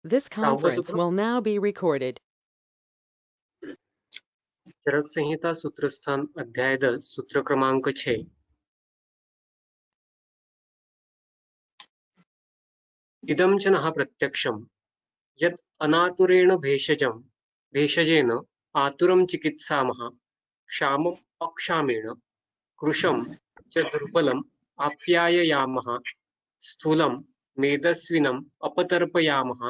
This सहावं conference सूत्र will now be recorded. चरक संहिता सूत्रस्थान अध्याय 10 सूत्र क्रमांक 6। इदं च नः प्रत्यक्षं यत् अनातुरेण भेषजेन आतुरं चिकित्सामः क्षामम् अक्षामेण कृशं च दुर्बलम् आप्याययामः स्थूलं मेदस्विनम् अपतर्पयामः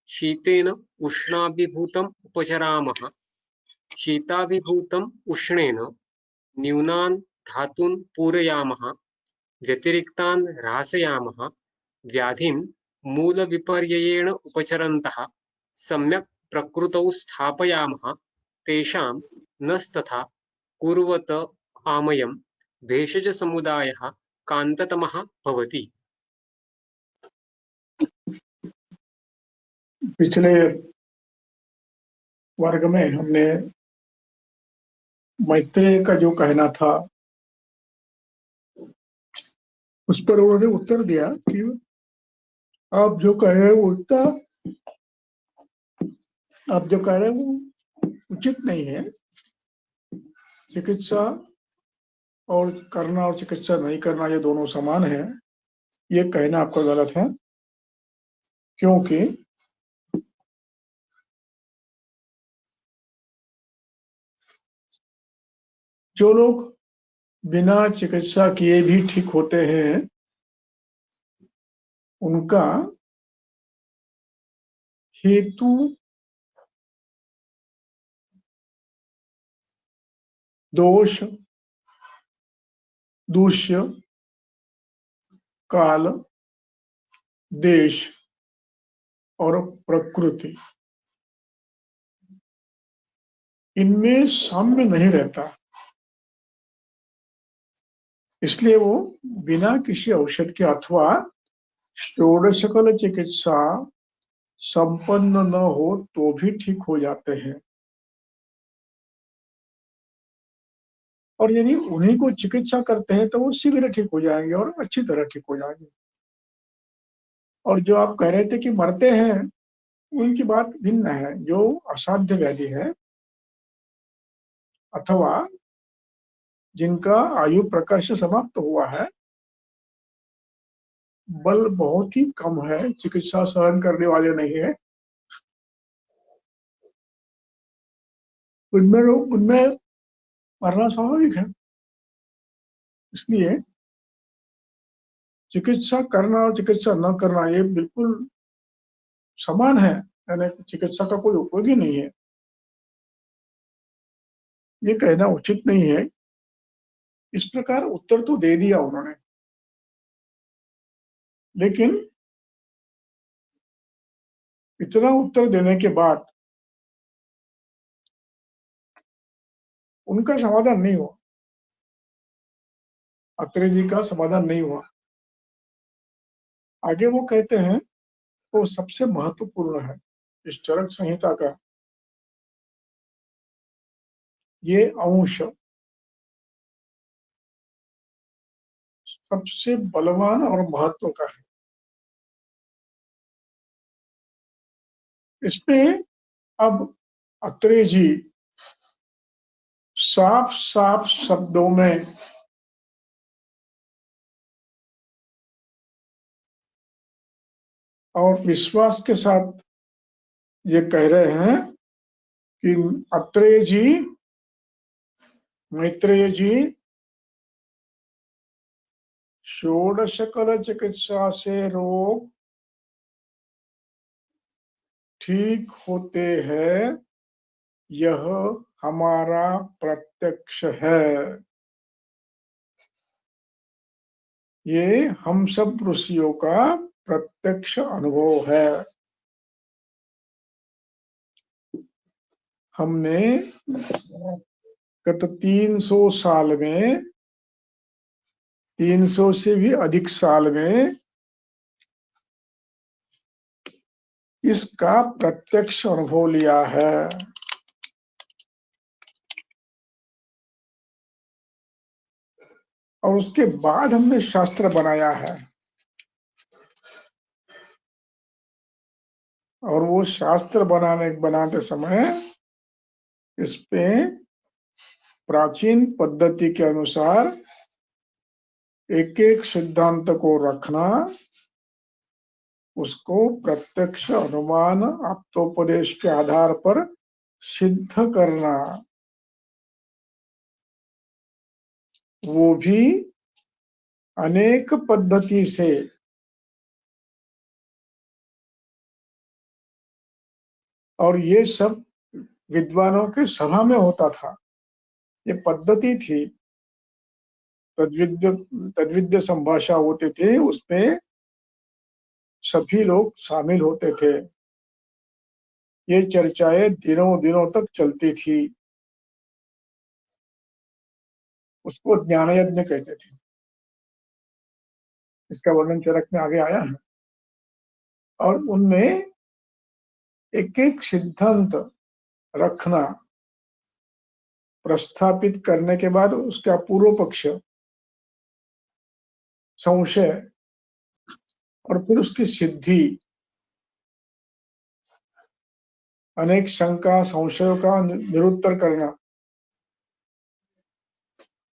शीतेन उष्णाभिभूतम् उपचरामः शीताभिभूतम् उष्णेन न्यूनान् धातून् पूरयामः व्यतिरिक्तान् ह्रासयामः व्याधिं मूलविपर्ययेण उपचरन्तः सम्यक् प्रकृतौ स्थापयामः तेषां नस्तथा कुर्वत आमयं भेषजसमुदायः कान्ततमः भवति। पिछले वर्ग में हमने मैत्रेय का जो कहना था उस पर उन्होंने उत्तर दिया कि आप जो कह रहे हैं वो उचित नहीं है। चिकित्सा और करना और चिकित्सा नहीं करना ये दोनों समान है, ये कहना आपका गलत है। क्योंकि जो लोग बिना चिकित्सा किए भी ठीक होते हैं उनका हेतु दोष, दूष्य, काल, देश और प्रकृति इनमें साम्य नहीं रहता, इसलिए वो बिना किसी औषध के अथवा षोडशकल चिकित्सा संपन्न न हो तो भी ठीक हो जाते हैं। और यदि उन्हीं को चिकित्सा करते हैं तो वो शीघ्र ठीक हो जाएंगे और अच्छी तरह ठीक हो जाएंगे। और जो आप कह रहे थे कि मरते हैं, उनकी बात भिन्न है। जो असाध्य व्याधि है अथवा जिनका आयु प्रकर्ष समाप्त हुआ है, बल बहुत ही कम है, चिकित्सा सहन करने वाले नहीं है, उनमें मरना स्वाभाविक है। इसलिए चिकित्सा करना और चिकित्सा न करना ये बिल्कुल समान है, यानी चिकित्सा का कोई उपयोग ही नहीं है, ये कहना उचित नहीं है। इस प्रकार उत्तर तो दे दिया उन्होंने, लेकिन इतना उत्तर देने के बाद उनका समाधान नहीं हुआ, अत्रे जी का समाधान नहीं हुआ। आगे वो कहते हैं वो सबसे महत्वपूर्ण है इस चरक संहिता का ये अंश, सबसे बलवान और महत्व का है। इसमें अब अत्रे जी साफ साफ शब्दों में और विश्वास के साथ ये कह रहे हैं कि अत्रेय जी, मैत्रेय जी षोडशकल चिकित्सा से रोग ठीक होते हैं, यह हमारा प्रत्यक्ष है। ये हम सब ऋषियों का प्रत्यक्ष अनुभव है। हमने गत 300 साल में, 300 से भी अधिक साल में इसका प्रत्यक्ष अनुभव लिया है। और उसके बाद हमने शास्त्र बनाया है। और वो शास्त्र बनाते समय इस पे प्राचीन पद्धति के अनुसार एक एक सिद्धांत को रखना, उसको प्रत्यक्ष अनुमान आप्तोपदेश के आधार पर सिद्ध करना, वो भी अनेक पद्धति से। और ये सब विद्वानों के सभा में होता था, ये पद्धति थी। तद्विद्य संभाषा होते थे, उसमें सभी लोग शामिल होते थे। ये चर्चाएं दिनों दिनों तक चलती थी, उसको ज्ञान यज्ञ कहते थे। इसका वर्णन चरक में आगे आया है। और उनमें एक एक सिद्धांत रखना, प्रस्थापित करने के बाद उसका पूर्व पक्ष, संशय, और फिर उसकी सिद्धि, अनेक शंका संशयों का निरुत्तर करना,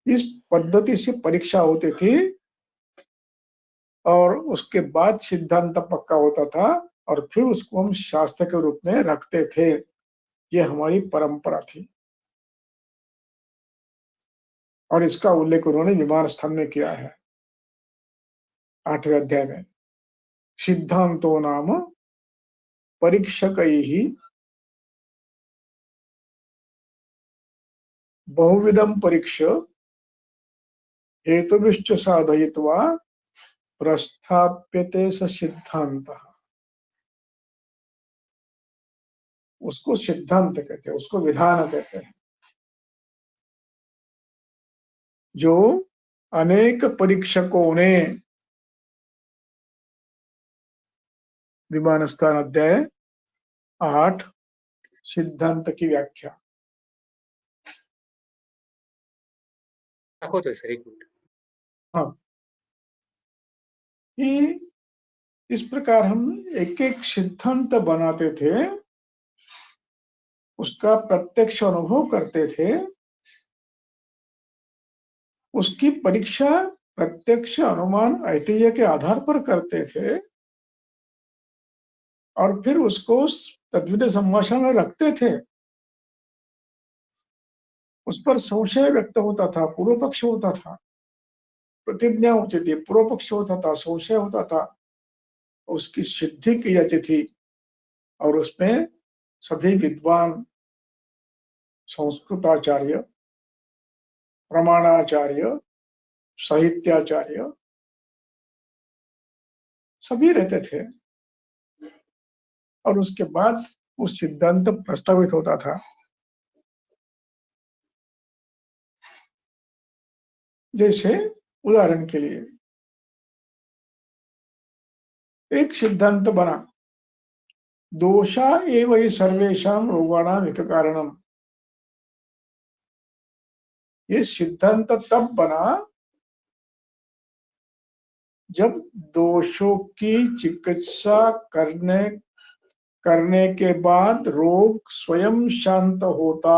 इस पद्धति से परीक्षा होती थी। और उसके बाद सिद्धांत पक्का होता था और फिर उसको हम शास्त्र के रूप में रखते थे। ये हमारी परंपरा थी और इसका उल्लेख उन्होंने विमान स्थान में किया है 8वें अध्याय में। सिद्धांतो नाम परीक्षकैः बहुविधं परीक्ष्य हेतुभिश्च साधयित्वा प्रस्थाप्यते स सिद्धांतः। उसको सिद्धांत कहते हैं, उसको विधान कहते हैं। जो अनेक परीक्षकों ने, विमान स्थान अध्याय 8 सिद्धांत की व्याख्या। दाखवतोय सर, एक मिनिट. हाँ, कि इस प्रकार हम एक एक सिद्धांत बनाते थे, उसका प्रत्यक्ष अनुभव करते थे, उसकी परीक्षा प्रत्यक्ष अनुमान ऐतिह्य के आधार पर करते थे और फिर उसको तद्विद संभाषण में रखते थे। उस पर संशय व्यक्त होता था, पूर्व पक्ष होता था, प्रतिज्ञा होती थी, पूर्व पक्ष होता था, संशय होता था, उसकी सिद्धि की जाती थी। और उसमें सभी विद्वान, संस्कृताचार्य, प्रमाणाचार्य, साहित्याचार्य सभी रहते थे। और उसके बाद उस सिद्धांत प्रस्तावित होता था। जैसे उदाहरण के लिए एक सिद्धांत बना, दोषा एव हि सर्वेषां रोगाणां एक कारणम। ये सिद्धांत तब बना जब दोषों की चिकित्सा करने के बाद रोग स्वयं शांत होता,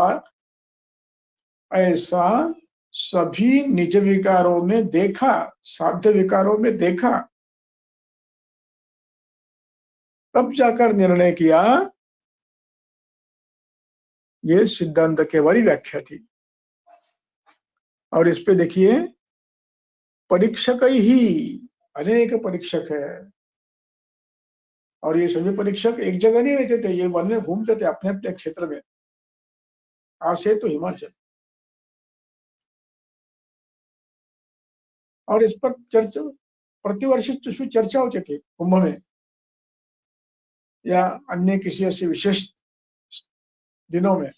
ऐसा सभी निज विकारों में देखा, साध्य विकारों में देखा। तब जाकर निर्णय किया। ये सिद्धांत के वाली व्याख्या थी। और इस पे देखिए, परीक्षक ही अनेक परीक्षक है और ये सभी परीक्षक एक जगह नहीं रहते थे, ये वन में घूमते थे अपने अपने क्षेत्र में। आज से तो हिमाचल। और इस पर चर्चा, प्रतिवर्ष उसमें चर्चा होती थी कुंभ में या अन्य किसी ऐसे विशेष दिनों में।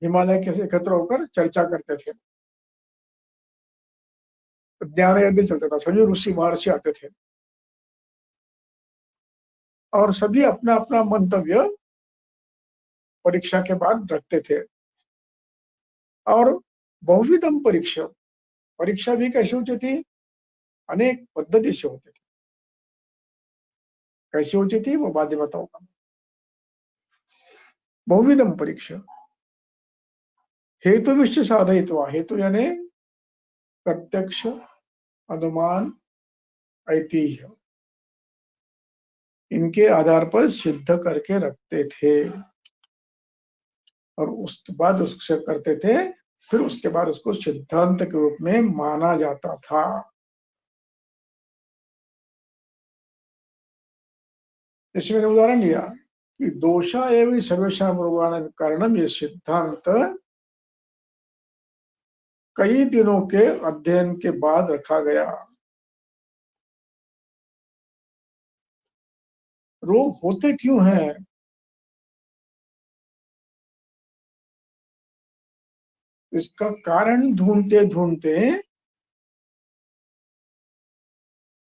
हिमालय के एकत्र होकर चर्चा करते थे, ज्ञान यज्ञ चलता था, सभी ऋषि महर्षि आते थे और सभी अपना अपना मंतव्य परीक्षा के बाद रखते थे। और बहुविधम परीक्षा, परीक्षा भी कैसे होती थी, अनेक पद्धति से होती थी। कैसे होती थी वो बाद में बताऊंगा। बहुविधम परीक्षा, हेतु विश्व साधयित्वा, हेतु यानी प्रत्यक्ष, अनुमान, ऐतिह्य, इनके आधार पर सिद्ध करके रखते थे और उसके बाद उससे करते थे, फिर उसके बाद उसको सिद्धांत के रूप में माना जाता था। इसमें मैंने उदाहरण लिया कि दोषा एवं सर्वेषां रोगाणां कारणम, ये सिद्धांत कई दिनों के अध्ययन के बाद रखा गया। रोग होते क्यों हैं, इसका कारण ढूंढते ढूंढते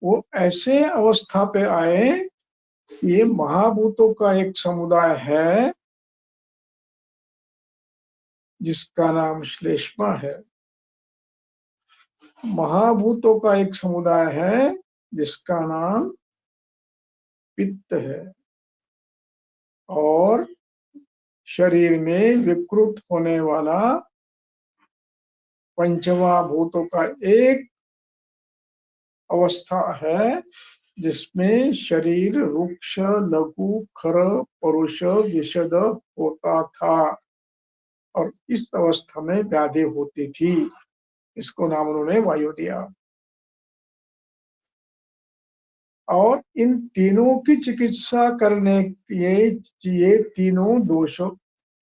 वो ऐसे अवस्था पे आए, ये महाभूतों का एक समुदाय है जिसका नाम श्लेष्मा है, महाभूतों का एक समुदाय है जिसका नाम पित्त है, और शरीर में विकृत होने वाला पंचमा भूतों का एक अवस्था है जिसमें शरीर रुक्ष, लघु, खर, परुष, विशद होता था, और इस अवस्था में व्याधि होती थी। इसको नाम उन्होंने वायु दिया। और इन तीनों की चिकित्सा करने ये तीनों दोषों,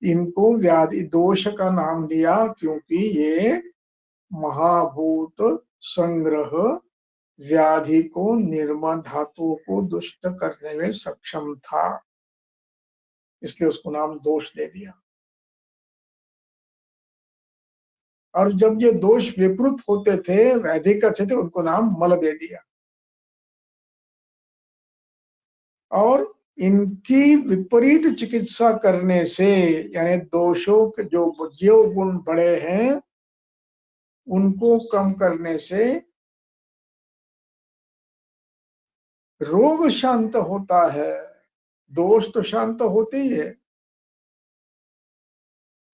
इनको व्याधि दोष का नाम दिया क्योंकि ये महाभूत संग्रह व्याधि को, निर्मल धातुओं को दुष्ट करने में सक्षम था, इसलिए उसको नाम दोष दे दिया। और जब ये दोष विकृत होते थे, व्याधि करते थे, उनको नाम मल दे दिया। और इनकी विपरीत चिकित्सा करने से, यानी दोषों के जो गुण बड़े हैं उनको कम करने से रोग शांत होता है। दोष तो शांत होते ही है,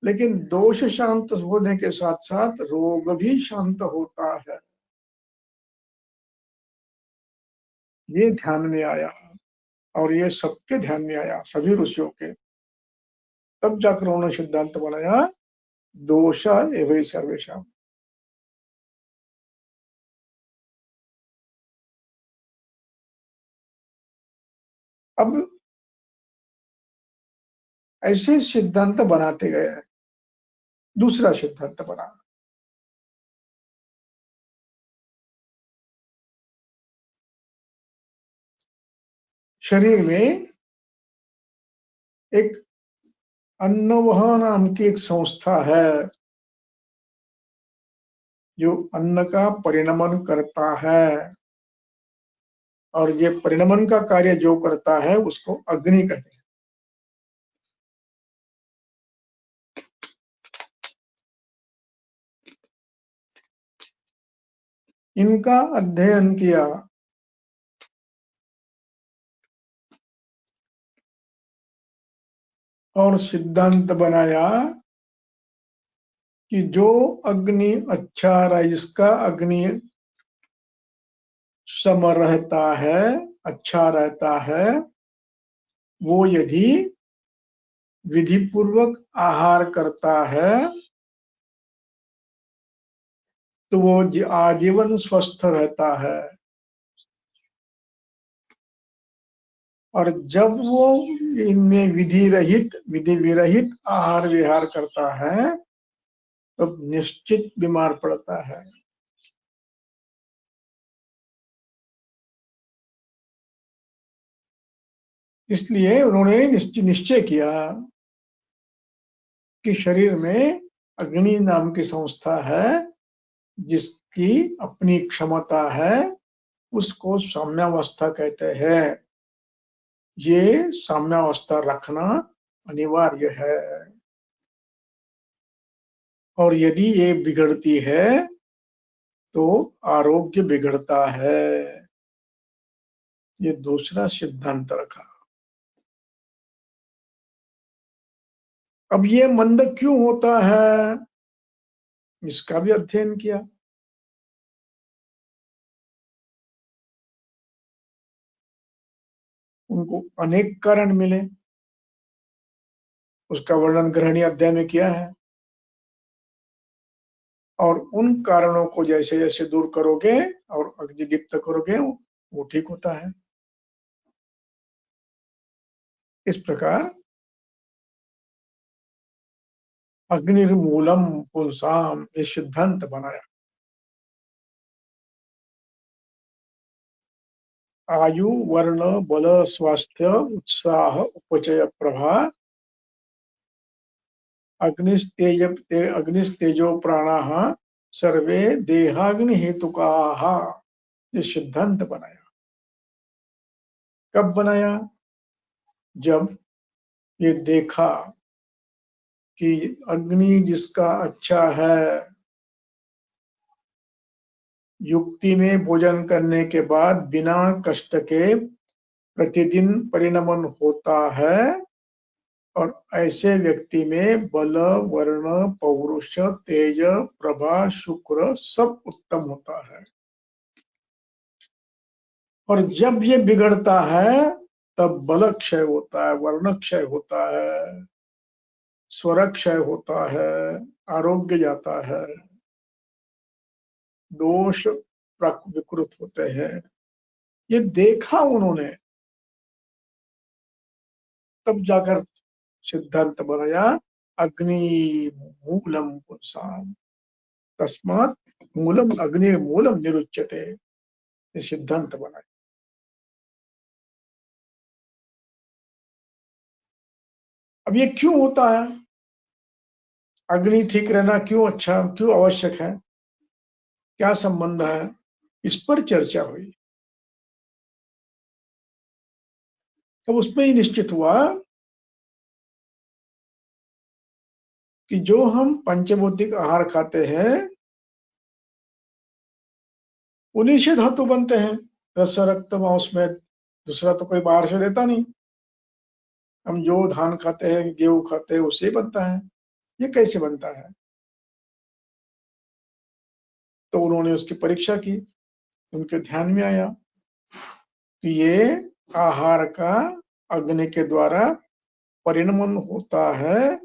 लेकिन दोष शांत होने के साथ साथ रोग भी शांत होता है। ये ध्यान में आया, और ये सबके ध्यान में आया, सभी ऋषियों के। तब जाकर उन्होंने सिद्धांत बनाया दोषा एवं सर्वेषां। अब ऐसे सिद्धांत बनाते गए। दूसरा सिद्धांत बना, शरीर में एक अन्नवह नाम की एक संस्था है जो अन्न का परिणमन करता है, और ये परिणमन का कार्य जो करता है उसको अग्नि कहते हैं। इनका अध्ययन किया और सिद्धांत बनाया कि जो अग्नि अच्छा रहा, जिसका अग्नि सम रहता है, अच्छा रहता है, वो यदि विधि पूर्वक आहार करता है तो वो आजीवन स्वस्थ रहता है। और जब वो इनमें विधि विरहित आहार विहार करता है तब निश्चित बीमार पड़ता है। इसलिए उन्होंने निश्चय किया कि शरीर में अग्नि नाम की संस्था है जिसकी अपनी क्षमता है, उसको साम्यावस्था कहते हैं। ये साम्यावस्था रखना अनिवार्य है, और यदि ये बिगड़ती है तो आरोग्य बिगड़ता है। ये दूसरा सिद्धांत रखा। अब ये मंद क्यों होता है, इसका भी अध्ययन किया। उनको अनेक कारण मिले, उसका वर्णन ग्रहणीय अध्याय में किया है। और उन कारणों को जैसे जैसे दूर करोगे और अग्निदीप्त करोगे वो ठीक होता है। इस प्रकार अग्निर्मूलम पुंसाम ये सिद्धांत बनाया। आयु वर्ण बल स्वास्थ्य उत्साह उपचय प्रभा अग्निस्तेजो प्राणाः सर्वे देहाग्नि हेतुकाः ये सिद्धांत बनाया। कब बनाया? जब ये देखा कि अग्नि जिसका अच्छा है, युक्ति में भोजन करने के बाद बिना कष्ट के प्रतिदिन परिणमन होता है, और ऐसे व्यक्ति में बल वर्ण पौरुष तेज प्रभा शुक्र सब उत्तम होता है। और जब ये बिगड़ता है तब बल क्षय होता है, वर्ण क्षय होता है, स्वर क्षय होता है, आरोग्य जाता है, दोष विकृत होते हैं। ये देखा उन्होंने, तब जाकर सिद्धांत बनाया अग्नि मूलम पुंसाम तस्मात् मूलम अग्निर्मूलम निरुच्यते, ये सिद्धांत बनाया। अब ये क्यों होता है, अग्नि ठीक रहना क्यों अच्छा, क्यों आवश्यक है, क्या संबंध है, इस पर चर्चा हुई। तब उसमें ही निश्चित हुआ कि जो हम पंचभौतिक आहार खाते हैं उन्हीं से धातु बनते हैं, रस रक्त मांस में, दूसरा तो कोई बाहर से देता नहीं। हम जो धान खाते हैं गेहूं खाते हैं उससे बनता है, ये कैसे बनता है? तो उन्होंने उसकी परीक्षा की, उनके ध्यान में आया कि ये आहार का अग्नि के द्वारा परिणमन होता है,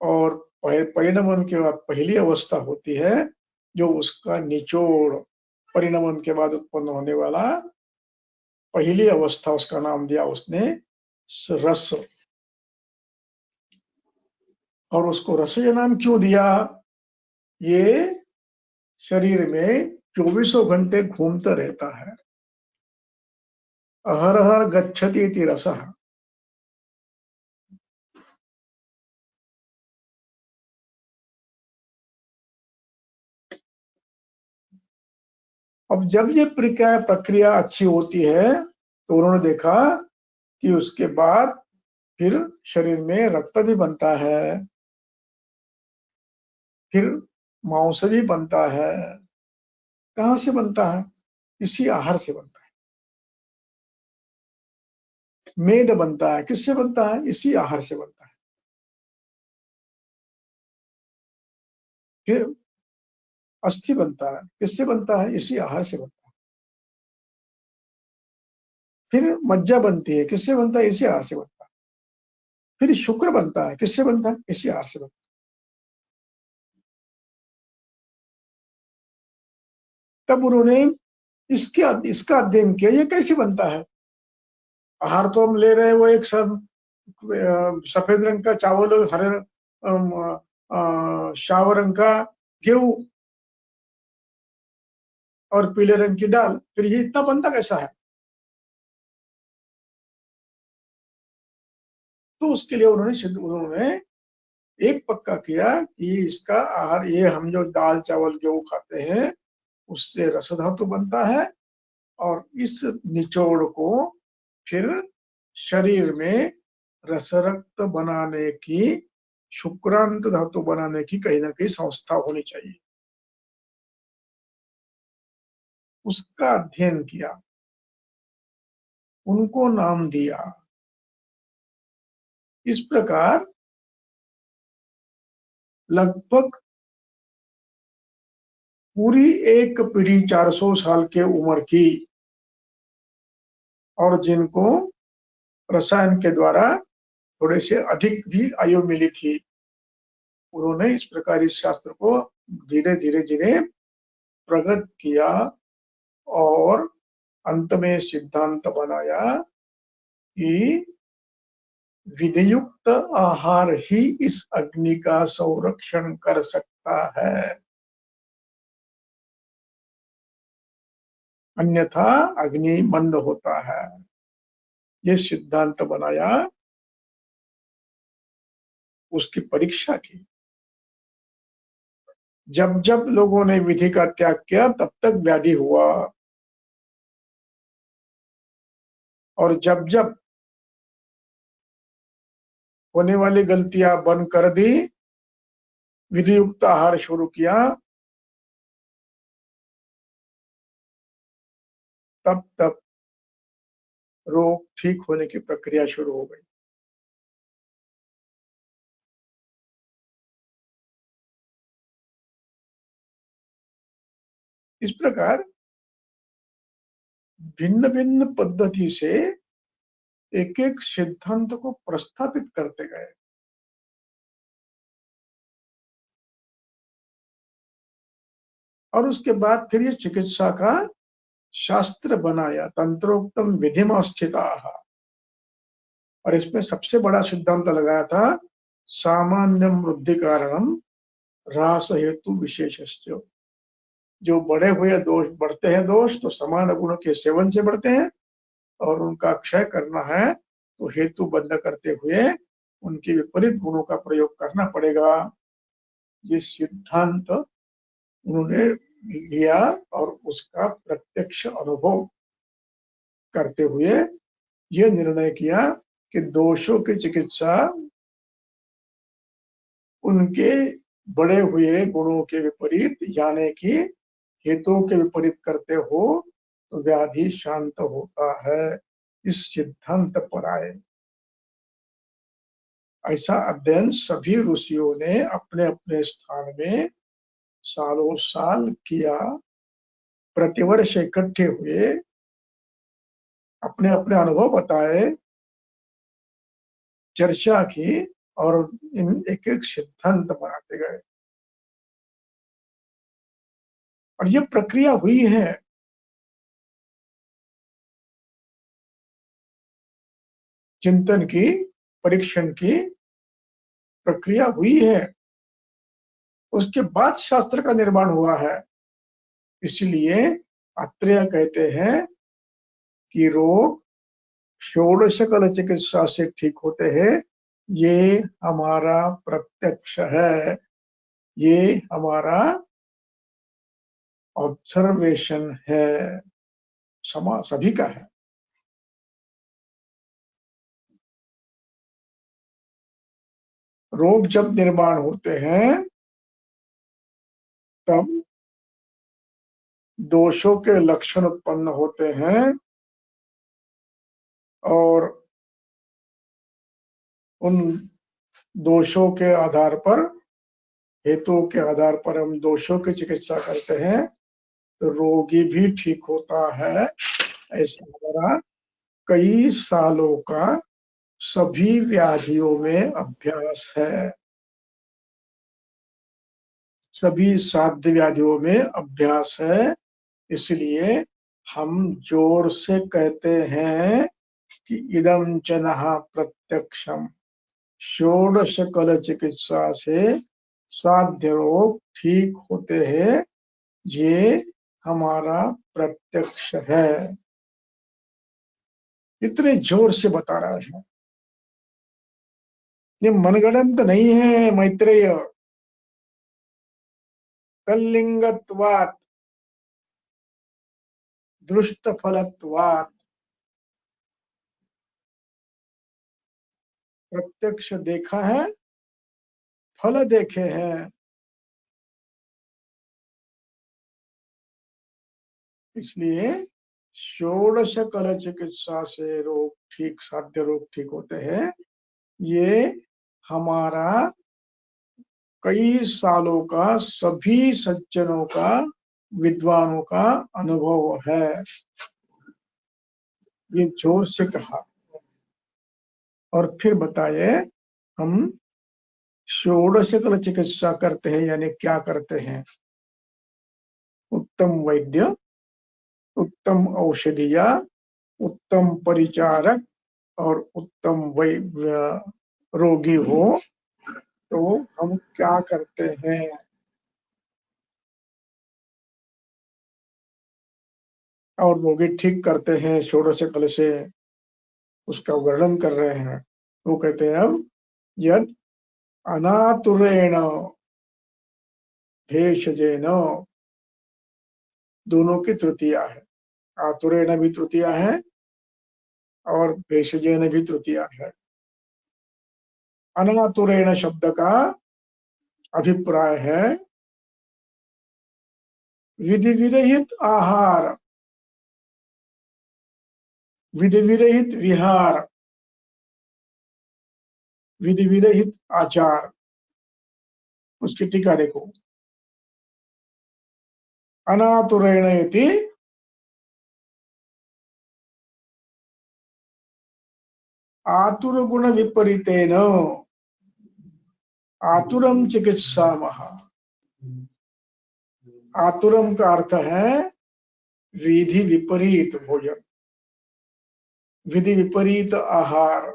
और परिणमन के बाद पहली अवस्था होती है जो उसका निचोड़, परिणमन के बाद उत्पन्न होने वाला पहली अवस्था, उसका नाम दिया उसने रस। और उसको रसज नाम क्यों दिया? ये शरीर में 24 घंटे घूमता रहता है। अहरहर गच्छति इति रसः। अब जब ये प्रक्रिया अच्छी होती है तो उन्होंने देखा कि उसके बाद फिर शरीर में रक्त भी बनता है, फिर मांस भी बनता है। कहाँ से बनता है? इसी आहार से बनता है। मेद बनता है, किससे बनता है? इसी आहार से बनता है। फिर अस्थि बनता है, किससे बनता है? इसी आहार से बनता है। फिर मज्जा बनती है, किससे बनता है? इसी आहार से बनता है। फिर शुक्र बनता है, किससे बनता है? इसी आहार से बनता है। तब उन्होंने इसका अध्ययन किया, ये कैसे बनता है। आहार तो हम ले रहे हैं वो एक सब सफेद रंग का चावल और हरे शाव रंग का गेहूं और पीले रंग की दाल, फिर ये इतना बनता कैसा है? तो उसके लिए उन्होंने एक पक्का किया कि इसका आहार, ये हम जो दाल चावल गेहूं खाते हैं उससे रस धातु बनता है, और इस निचोड़ को फिर शरीर में रस रक्त बनाने की, शुक्रांत धातु बनाने की कहीं ना कहीं संस्था होनी चाहिए। उसका अध्ययन किया, उनको नाम दिया। इस प्रकार लगभग पूरी एक पीढ़ी 400 साल के उम्र की, और जिनको रसायन के द्वारा थोड़े से अधिक भी आयु मिली थी, उन्होंने इस प्रकार इस शास्त्र को धीरे धीरे धीरे प्रकट किया और अंत में सिद्धांत बनाया कि विधियुक्त आहार ही इस अग्नि का संरक्षण कर सकता है, अन्यथा अग्नि मंद होता है। ये सिद्धांत बनाया, उसकी परीक्षा की। जब जब लोगों ने विधि का त्याग किया तब तक व्याधि हुआ, और जब जब होने वाली गलतियां बंद कर दी, विधियुक्त आहार शुरू किया, तब तब रोग ठीक होने की प्रक्रिया शुरू हो गई। इस प्रकार भिन्न भिन्न पद्धति से एक एक सिद्धांत को प्रस्थापित करते गए। और उसके बाद फिर ये चिकित्सा का शास्त्र बनाया, तंत्रोक्तम विधिमा स्थिताः। और इसमें सबसे बड़ा सिद्धांत लगाया था, सामान्यम वृद्धि कारणम ह्रास हेतु विशेषस्य। जो बड़े हुए दोष बढ़ते हैं, दोष तो समान गुणों के सेवन से बढ़ते हैं, और उनका क्षय करना है तो हेतु बंद करते हुए उनके विपरीत गुणों का प्रयोग करना पड़ेगा। ये सिद्धांत उन्होंने लिया और उसका प्रत्यक्ष अनुभव करते हुए ये निर्णय किया कि दोषों की चिकित्सा उनके बड़े हुए गुणों के विपरीत, यानी कि हेतुओं के विपरीत करते हो तो व्याधि शांत होता है। इस सिद्धांत पर आए। ऐसा अध्ययन सभी ऋषियों ने अपने अपने स्थान में सालों साल किया। प्रतिवर्ष इकट्ठे हुए, अपने अपने अनुभव बताए, चर्चा की, और इन एक एक सिद्धांत बनाते गए। और ये प्रक्रिया हुई है। चिंतन की, परीक्षण की प्रक्रिया हुई है, उसके बाद शास्त्र का निर्माण हुआ है। इसलिए अत्रेय कहते हैं कि रोग षोडश कल चिकित्सा से ठीक होते हैं। ये हमारा प्रत्यक्ष है, ये हमारा ऑब्जर्वेशन है, सभी का है। रोग जब निर्माण होते हैं तब दोषों के लक्षण उत्पन्न होते हैं, और उन दोषों के आधार पर, हेतुओं के आधार पर हम दोषों की चिकित्सा करते हैं तो रोगी भी ठीक होता है। ऐसा हमारा कई सालों का सभी व्याधियों में अभ्यास है, सभी साध्य व्याधियों में अभ्यास है। इसलिए हम जोर से कहते हैं कि इदम जनः प्रत्यक्षम, षोडश कल चिकित्सा से साध्य रोग ठीक होते हैं, ये हमारा प्रत्यक्ष है। इतने जोर से बता रहा है। ये मनगढ़ंत नहीं है मैत्रेय। तल्लिंगत्वात् दृष्ट फलत्वात्, प्रत्यक्ष देखा है, फल देखे हैं। इसलिए षोडश कल चिकित्सा से रोग ठीक, साध्य रोग ठीक होते हैं। ये हमारा कई सालों का, सभी सज्जनों का, विद्वानों का अनुभव है। ये जोर से कहा। और फिर बताइए, हम षोडश कल चिकित्सा करते हैं, यानी क्या करते हैं? उत्तम वैद्य, उत्तम औषधिया, उत्तम परिचारक और उत्तम रोगी हो तो हम क्या करते हैं? और रोगी ठीक करते हैं षोडश कल से, उसका वर्णन कर रहे हैं। वो कहते हैं अब यद अनातुरेण भेषजेन, दोनों की तृतीया है। आतुरेण भी तृतीया है और भेषजेन भी तृतीया है। अनातुरेण शब्द का अभिप्राय है विधि विरहित आहार, विधि विरहित विहार, विधि विरहित आचार। उसकी टीका देखो, अनातुरेण इति आतुर गुण विपरीतेन आतुरम चिकित्सामः। आतुरम का अर्थ है विधि विपरीत भोजन, विधि विपरीत आहार,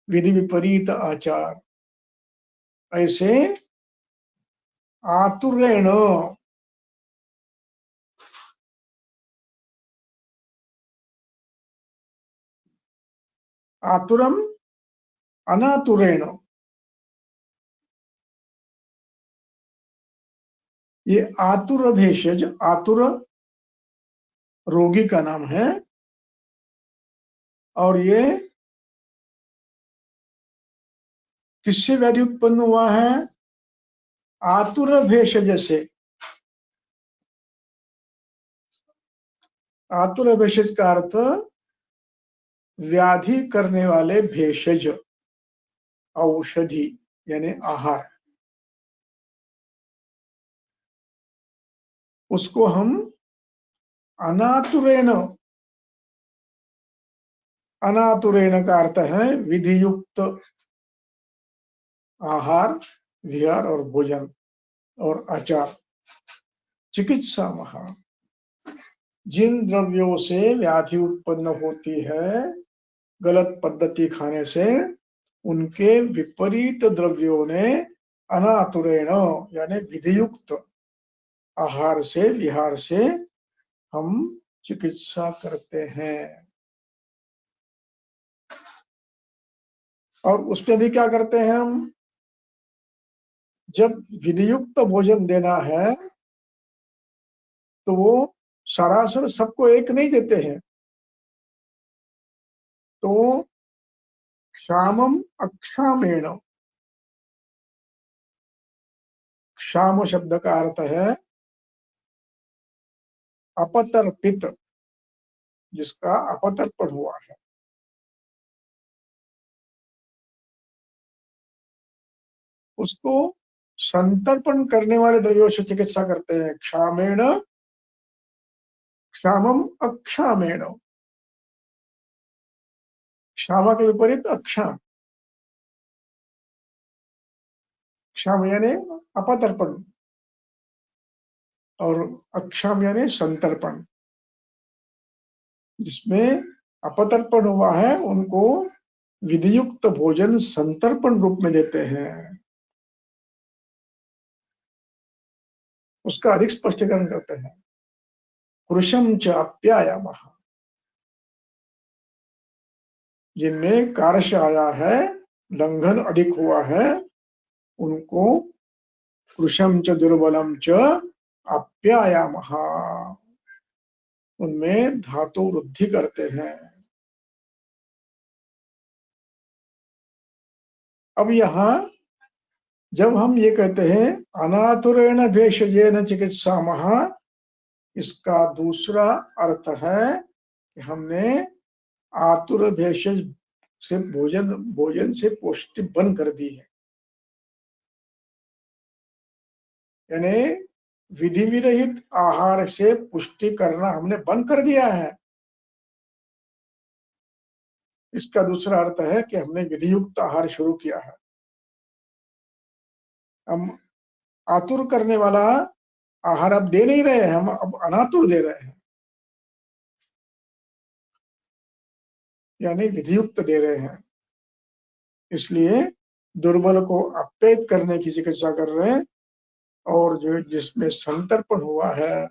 विधि विपरीत आचार। ऐसे आतुरेण, आतुरम अनातुरेण, ये आतुर भेषज, आतुर रोगी का नाम है। और ये किससे व्याधि उत्पन्न हुआ है? आतुर भेषज से। आतुर भेषज का अर्थ व्याधि करने वाले भेषज, औषधि यानी आहार। उसको हम अनातुरेण, अनातुरेण का अर्थ है विधियुक्त आहार, विहार और भोजन और आचार। चिकित्सा महा, जिन द्रव्यों से व्याधि उत्पन्न होती है गलत पद्धति खाने से, उनके विपरीत द्रव्यों ने अनातुरेण यानी विधियुक्त आहार से, विहार से हम चिकित्सा करते हैं। और उसमें भी क्या करते हैं हम? जब विधियुक्त भोजन देना है तो वो सरासर सबको एक नहीं देते हैं। तो क्षामम अक्षामेण, क्षाम शब्द का अर्थ है अपतर्पित, जिसका अपतर्पण हुआ है। उसको संतर्पण करने वाले द्रव्यों से चिकित्सा करते हैं। क्षामेण, क्षामम अक्षामेण, क्षामा के विपरीत अक्षाम। क्षाम यानी अपतर्पण और अक्षाम यानी संतर्पण। जिसमें अपतर्पण हुआ है उनको विधियुक्त भोजन संतर्पण रूप में देते हैं। उसका अधिक स्पष्टीकरण करते हैं। कृशम च अप्यायामः, जिनमें कारश आया है, लंघन अधिक हुआ है, उनको कृशम च दुर्बलम च अप्यायामः, उनमें धातु वृद्धि करते हैं। अब यहाँ जब हम ये कहते हैं अनातुरेण भेषजेन चिकित्सामः, इसका दूसरा अर्थ है कि हमने आतुर भेषज से भोजन से पुष्टि बंद कर दी है, यानी विधि विरहित आहार से पुष्टि करना हमने बंद कर दिया है। इसका दूसरा अर्थ है कि हमने विधियुक्त आहार शुरू किया है। हम आतुर करने वाला आहार अब दे नहीं रहे हैं, हम अब अनातुर दे रहे हैं, यानी विधियुक्त दे रहे हैं। इसलिए दुर्बल को अपेत करने की चिकित्सा कर रहे हैं, और जो जिसमें संतर्पण हुआ है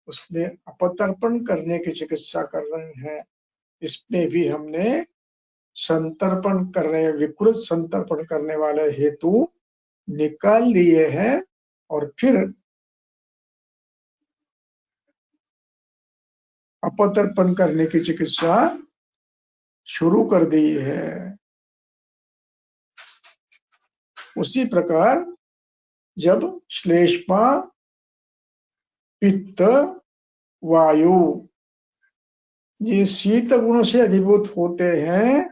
उसमें अपतर्पण करने की चिकित्सा कर रहे हैं। इसमें भी हमने संतर्पण कर रहे हैं, विकृत संतर्पण करने वाले हेतु निकाल लिए हैं और फिर अपतर्पण करने की चिकित्सा शुरू कर दी है। उसी प्रकार जब श्लेष्मा, पित्त, वायु ये शीत गुण से अभिभूत होते हैं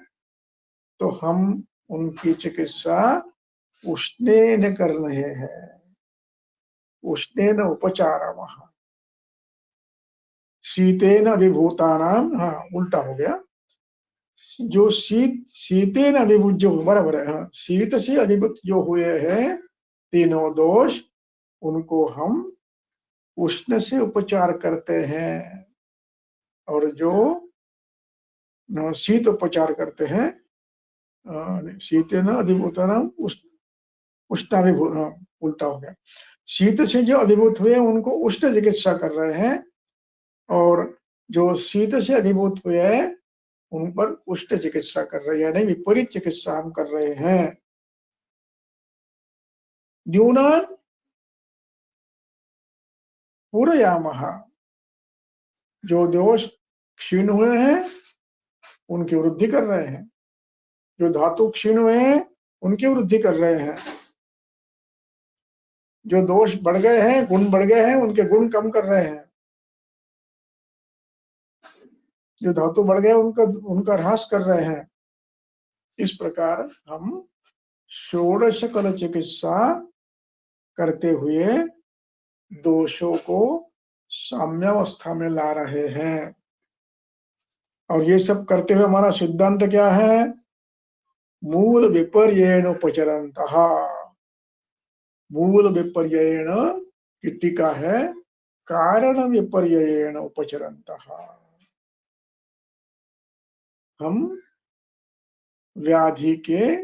तो हम उनकी चिकित्सा उष्णेन कर रहे हैं, उष्णेन उपचारमः। शीतेन अभिभूतानाम, हाँ उल्टा हो गया, जो शीतेन अभिभूत जो बराबर है, हाँ शीत से अभिभूत जो हुए हैं तीनों दोष, उनको हम उष्ण से उपचार करते हैं। और जो शीत उपचार करते हैं, शीतेन अभिभूतानाम उष्णाभिभूत, उल्टा हो गया, शीत से जो अभिभूत हुए उनको उष्ण चिकित्सा कर रहे हैं, और जो शीत से अभिभूत हुए हैं उन पर उष्ण चिकित्सा कर रहे हैं, यानी विपरीत चिकित्सा हम कर रहे हैं। न्यूनान पूरयामः, जो दोष क्षीण हुए हैं उनकी वृद्धि कर रहे हैं, जो धातु क्षीण हुए हैं उनकी वृद्धि कर रहे हैं, जो दोष बढ़ गए हैं, गुण बढ़ गए हैं, उनके गुण कम कर रहे हैं, जो धातु बढ़ गए उनका ह्रास कर रहे हैं। इस प्रकार हम षोडश कल चिकित्सा करते हुए दोषों को साम्यावस्था में ला रहे हैं। और ये सब करते हुए हमारा सिद्धांत क्या है? मूल विपर्येण उपचरन्तः। मूल विपर्ययेण की टीका है, कारण विपर्ययेण उपचरन्तः। हम व्याधि के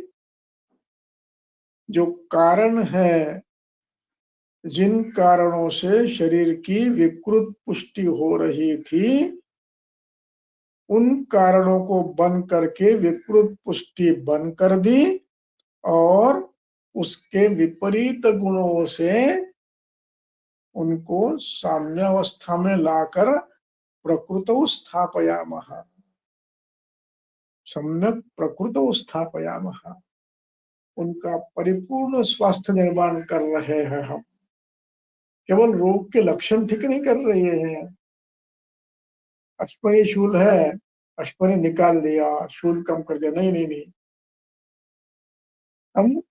जो कारण है, जिन कारणों से शरीर की विकृत पुष्टि हो रही थी, उन कारणों को बंद करके विकृत पुष्टि बंद कर दी, और उसके विपरीत गुणों से उनको साम्यावस्था में लाकर प्रकृतौ स्थापयामः, सम्यक प्रकृतौ स्थापयामः, उनका परिपूर्ण स्वास्थ्य निर्माण कर रहे हैं हम। केवल रोग के लक्षण ठीक नहीं कर रहे हैं। अस्परी शूल है, अस्परी निकाल दिया, शूल कम कर दिया, नहीं नहीं नहीं, हम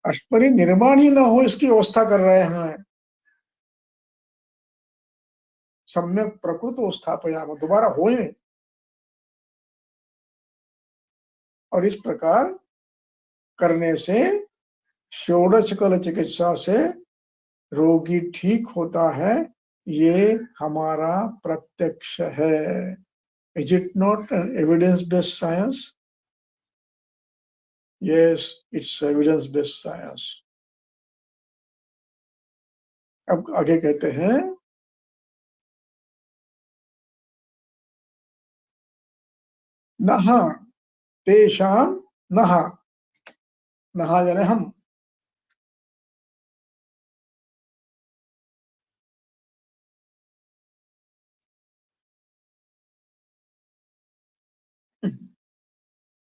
अस्परी निर्माण ही ना हो इसकी व्यवस्था कर रहे हैं। सम्यक प्रकृतो स्थापयामः, दोबारा होए। और इस प्रकार करने से षोडश कल चिकित्सा से रोगी ठीक होता है, ये हमारा प्रत्यक्ष है। Is it not an evidence based science? Yes, it's evidence based science. अब आगे कहते हैं, नह तेषाम, नह, नह यानी हम,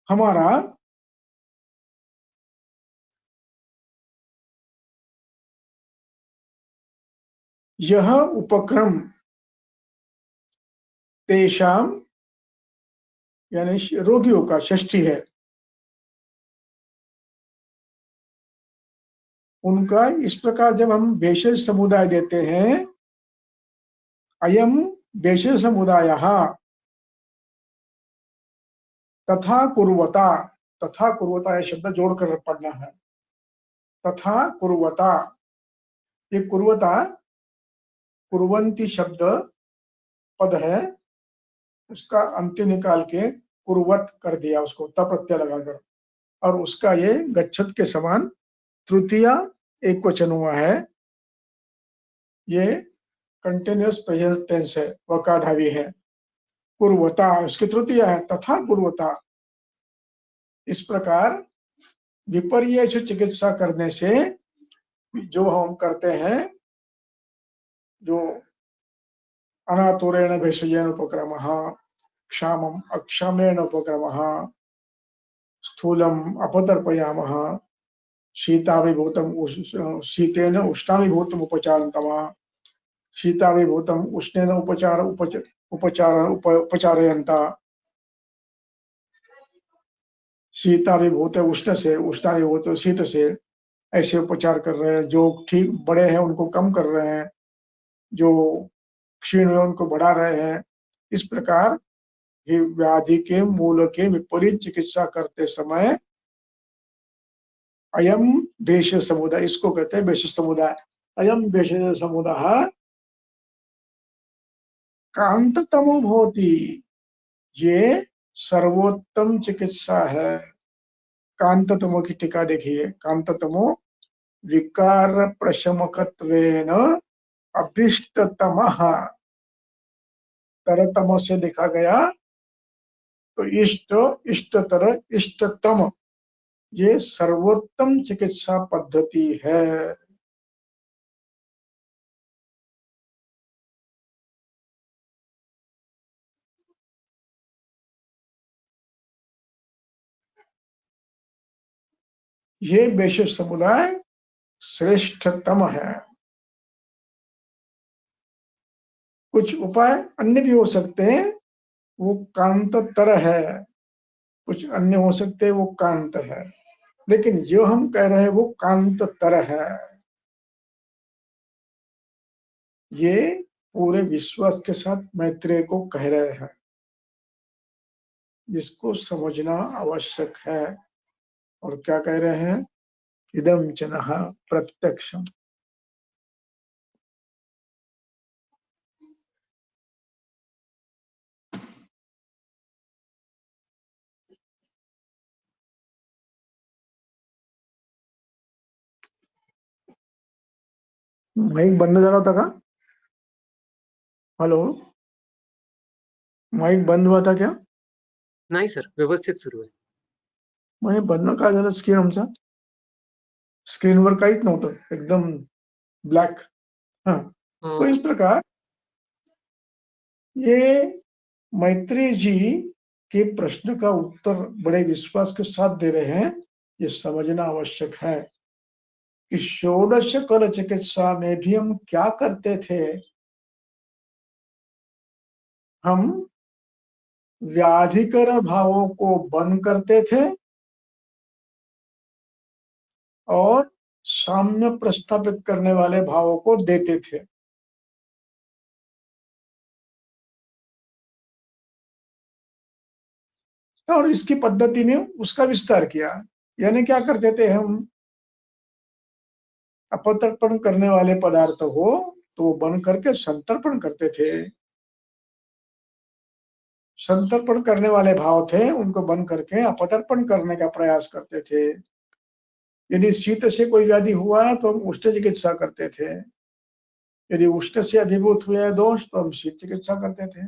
हमारा यह उपक्रम तेषाम यानी रोगियों का षष्ठी है, उनका इस प्रकार जब हम भेषज समुदाय देते हैं, अयम भेषज समुदायः तथा कुर्वता, तथा कुर्वता यह शब्द जोड़कर पढ़ना है, तथा कुर्वता, ये कुर्वता कुर्वंती शब्द पद है, उसका अंत्य निकाल के कुर्वत कर दिया, उसको त प्रत्यय लगाकर, और उसका ये गच्छत के समान तृतीय एक वचन हुआ है, ये कंटिन्यूअस प्रेजेंट टेंस है, वकाधावी है। कुर्वता उसकी तृतीय है, तथा कुर्वता। इस प्रकार विपर्य चिकित्सा करने से जो हम करते हैं, जो अनातुरेण भेषजेन उपक्रमः, क्षामम अक्षामेण उपक्रमः, स्थूलम अपतर्पयामः, शीताभिभूतम शीतेन उष्णाभिभूतम उपचारन्तमः, शीताभिभूतम उष्णेन उपचारयन्तः, शीताभिभूत उष्ण से, उष्णाभिभूत शीत से, ऐसे उपचार कर रहे हैं। जो ठीक बड़े हैं उनको कम कर रहे हैं, जो क्षीण है उनको बढ़ा रहे हैं। इस प्रकार ये व्याधि के मूल के विपरीत चिकित्सा करते समय अयम भेष समुदाय, इसको कहते हैं भेष समुदाय। अयम भेष समुदाय कांततमो भवति, ये सर्वोत्तम चिकित्सा है। कांततमो की टीका देखिए, कांततमो विकार प्रशमकत्वेन अभिष्टतमः, तरतम से देखा गया तो इष्ट, इष्टतर, इष्टतम, ये सर्वोत्तम चिकित्सा पद्धति है। ये वैश्य समुदाय श्रेष्ठतम है। कुछ उपाय अन्य भी हो सकते हैं, वो कांततर है, कुछ अन्य हो सकते हैं वो कांत है, लेकिन जो हम कह रहे हैं वो कांततर है। ये पूरे विश्वास के साथ मैत्रेय को कह रहे हैं, जिसको समझना आवश्यक है। और क्या कह रहे हैं? इदम जनः प्रत्यक्षम। माइक बंद झाला होता का? हेलो, माइक बंद हुआ था क्या? नाही सर, व्यवस्थित सुरू आहे. मग बंद काय झालं? स्क्रीन आमचा स्क्रीनवर काहीच नव्हतं, एकदम ब्लैक। हाँ, तो इस प्रकार ये मैत्री जी के प्रश्न का उत्तर बड़े विश्वास के साथ दे रहे हैं। ये समझना आवश्यक है कि षोडश कल चिकित्सा में भी हम क्या करते थे। हम व्याधिकर भावों को बंद करते थे और साम्य प्रस्थापित करने वाले भावों को देते थे। और इसकी पद्धति में उसका विस्तार किया। यानी क्या करते थे हम? अपतर्पण करने वाले पदार्थ हो तो वो बंद करके संतर्पण करते थे। संतर्पण करने वाले भाव थे, उनको बंद करके अपतर्पण करने का प्रयास करते थे। यदि शीत से कोई व्याधि हुआ है तो हम उष्ण चिकित्सा करते थे। यदि उष्ण से अभिभूत हुए दोष तो हम शीत चिकित्सा करते थे।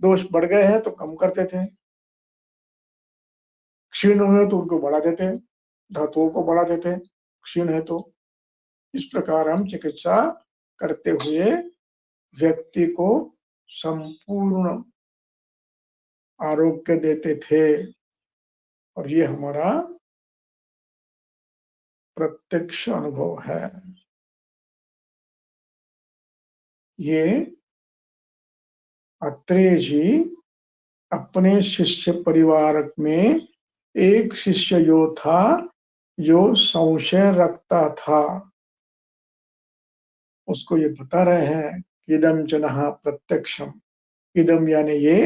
दोष बढ़ गए हैं तो कम करते थे। क्षीण हुए तो उनको बढ़ा देते, धातुओं को बढ़ा देते, क्षीण है तो। इस प्रकार हम चिकित्सा करते हुए व्यक्ति को संपूर्ण आरोग्य देते थे। और ये हमारा प्रत्यक्ष अनुभव है। ये अत्रेय जी अपने शिष्य परिवार में एक शिष्य जो था, जो संशय रखता था, उसको ये बता रहे हैं कि इदम च नः प्रत्यक्षम। इदम यानी ये,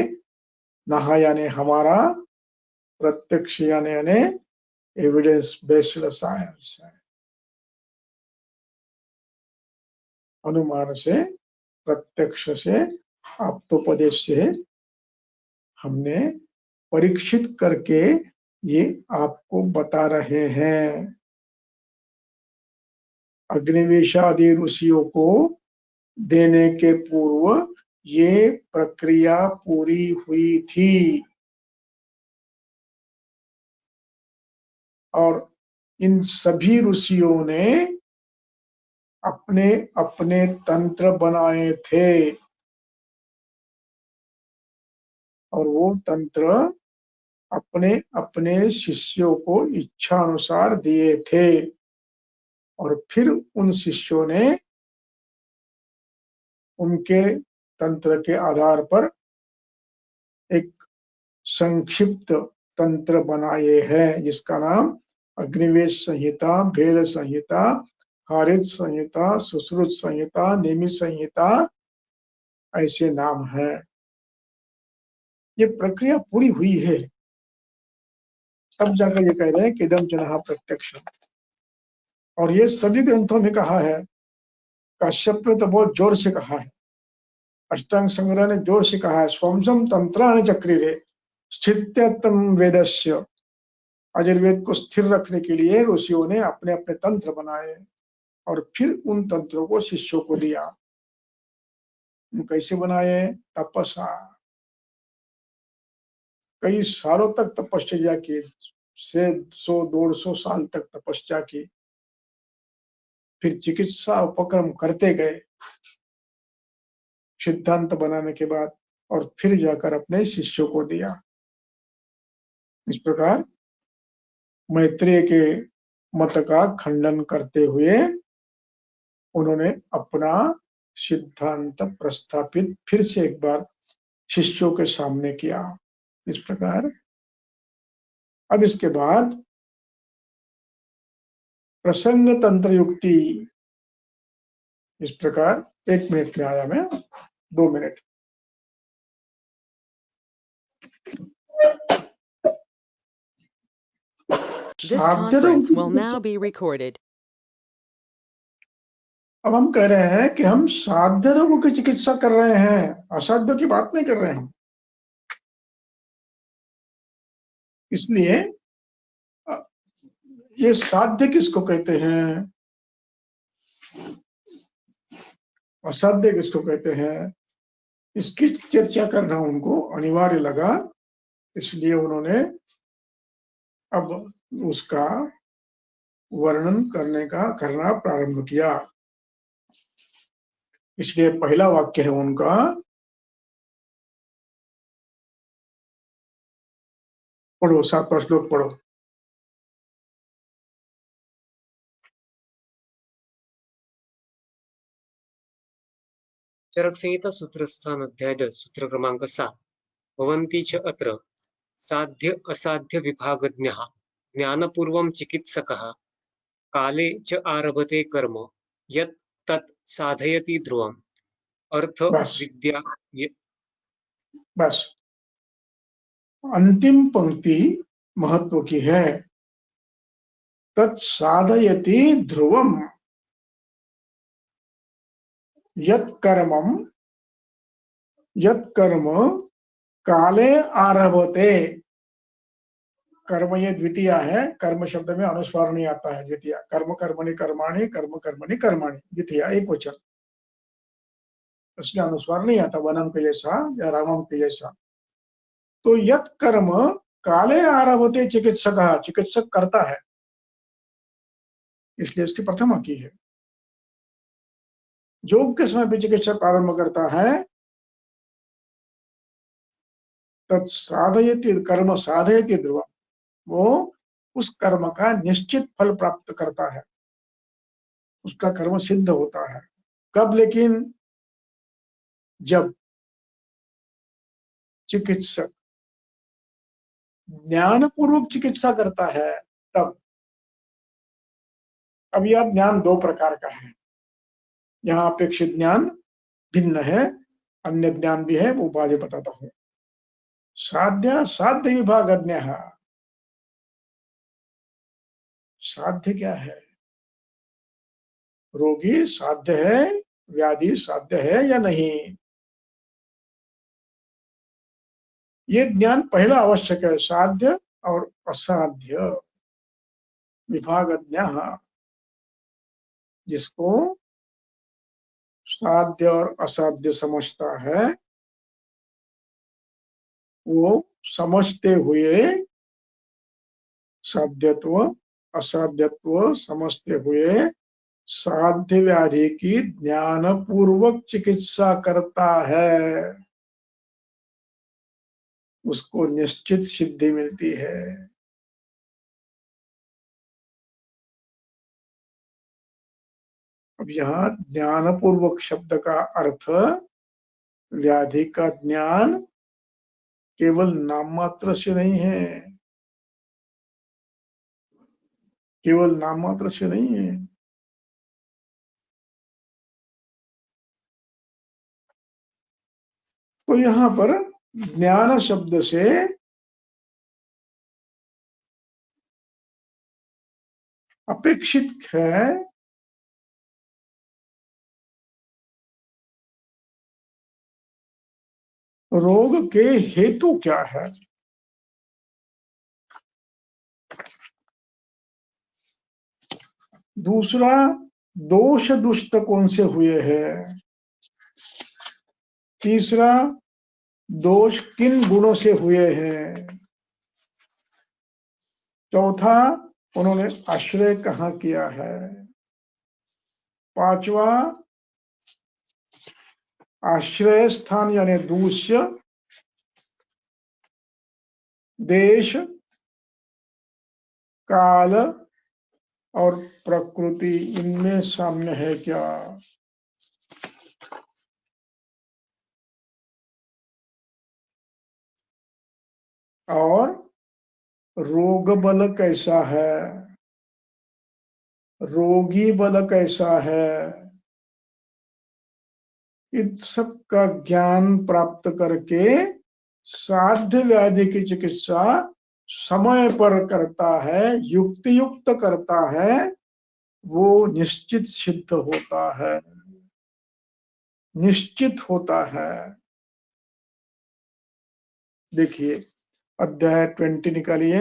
नः यानी हमारा, प्रत्यक्ष यानी एविडेंस बेस्ड साइंस है। अनुमान से, प्रत्यक्ष से, आप्तोपदेश से हमने परीक्षित करके ये आपको बता रहे हैं। अग्निवेशादि ऋषियों को देने के पूर्व ये प्रक्रिया पूरी हुई थी और इन सभी ऋषियों ने अपने अपने तंत्र बनाए थे और वो तंत्र अपने अपने शिष्यों को इच्छा अनुसार दिए थे और फिर उन शिष्यों ने उनके तंत्र के आधार पर एक संक्षिप्त तंत्र बनाए हैं, जिसका नाम अग्निवेश संहिता, भेद संहिता, हारित संहिता, सुश्रुत संहिता, निमित संहिता, ऐसे नाम है। ये प्रक्रिया पूरी हुई है, तब जाकर ये कह रहे हैं कि इदम च नः प्रत्यक्ष। और ये सभी ग्रंथों में कहा है। काश्यप ने तो बहुत जोर से कहा है, अष्टांग संग्रह ने जोर से कहा है, स्वंसम तंत्राणि चक्रिरे स्थित्यतम वेदस्य। अजुर्वेद को स्थिर रखने के लिए ऋषियों ने अपने अपने तंत्र बनाए और फिर उन तंत्रों को शिष्यों को दिया। कैसे बनाए? तपस्या, कई सालों तक तपस्या की, से 100-150 साल तक तपस्या की, फिर चिकित्सा उपक्रम करते गए सिद्धांत बनाने के बाद, और फिर जाकर अपने शिष्यों को दिया। इस प्रकार मैत्रेय के मत का खंडन करते हुए उन्होंने अपना सिद्धांत प्रस्थापित फिर से एक बार शिष्यों के सामने किया। इस प्रकार अब इसके बाद प्रसंग तंत्र युक्ति, इस प्रकार 1 मिनट में आया मैं, 2 minute. This conference will now be recorded. अब हम कह रहे हैं कि हम साध्य रोगों की चिकित्सा कर रहे हैं, असाध्य की बात नहीं कर रहे हैं। इसलिए ये साध्य किसको कहते हैं, असाध्य किसको कहते हैं, इसकी चर्चा करना उनको अनिवार्य लगा। इसलिए उन्होंने अब उसका वर्णन करना प्रारंभ किया। इसलिए पहला वाक्य है उनका, पढ़ो, 7वां श्लोक पढ़ो। चरक संहिता सूत्रस्थान अध्याय 10 सूत्र क्रमांक 7। भवन्ति च अत्र साध्य असाध्य विभागज्ञः ज्ञानपूर्वं चिकित्सकः काले च आरभते कर्म यत् तत् साधयति ध्रुवम्। अर्थ विद्या बस अंतिम पंक्ति महत्व की है, तत् साधयति ध्रुवम यत् कर्म काले आरभते। कर्म ये द्वितीय है, कर्म शब्द में अनुस्वार नहीं आता है, द्वितीय। कर्म कर्मणि कर्माणि, कर्म कर्मणि कर्माणि, द्वितीय एक वचन, उसमें अनुस्वार नहीं आता वनम के जैसा या रामम के जैसा। तो यत् कर्म काले आरभते चिकित्सक, चिकित्सक करता है, इसलिए उसकी प्रथमा की है। योग के समय पे चिकित्सक प्रारंभ करता है, तत् साधयति कर्म साधयति ध्रुवम, वो उस कर्म का निश्चित फल प्राप्त करता है, उसका कर्म सिद्ध होता है। कब? लेकिन जब चिकित्सक ज्ञानपूर्वक चिकित्सा करता है तब। अब यह ज्ञान दो प्रकार का है, यहाँ अपेक्षित ज्ञान भिन्न है, अन्य ज्ञान भी है, वो बाद में बताता हूं। साध्य साध्य विभागज्ञ। साध्य क्या है? रोगी साध्य है, व्याधि साध्य है या नहीं, ये ज्ञान पहला आवश्यक है। साध्य और असाध्य विभागज्ञ। जिसको साध्य और असाध्य समझता है, वो समझते हुए साध्यत्व असाध्यत्व समझते हुए साध्य व्याधि की ज्ञानपूर्वक चिकित्सा करता है, उसको निश्चित सिद्धि मिलती है। अब यहाँ ज्ञानपूर्वक शब्द का अर्थ व्याधि का ज्ञान केवल नाम मात्र से नहीं है, केवल नाम मात्र से नहीं है। तो यहाँ पर ज्ञान शब्द से अपेक्षित है रोग के हेतु क्या है। दूसरा, दोष दुष्ट कौन से हुए हैं। तीसरा, दोष किन गुणों से हुए हैं। चौथा, उन्होंने आश्रय कहाँ किया है। पांचवा, आश्रय स्थान यानी दूष्य, देश, काल और प्रकृति, इनमें साम्य है क्या। और रोग बल कैसा है, रोगी बल कैसा है, इन सब का ज्ञान प्राप्त करके साध्य व्याधि की चिकित्सा समय पर करता है, युक्ति युक्त करता है, वो निश्चित सिद्ध होता है, निश्चित होता है। देखिए अध्याय 20 निकालिए।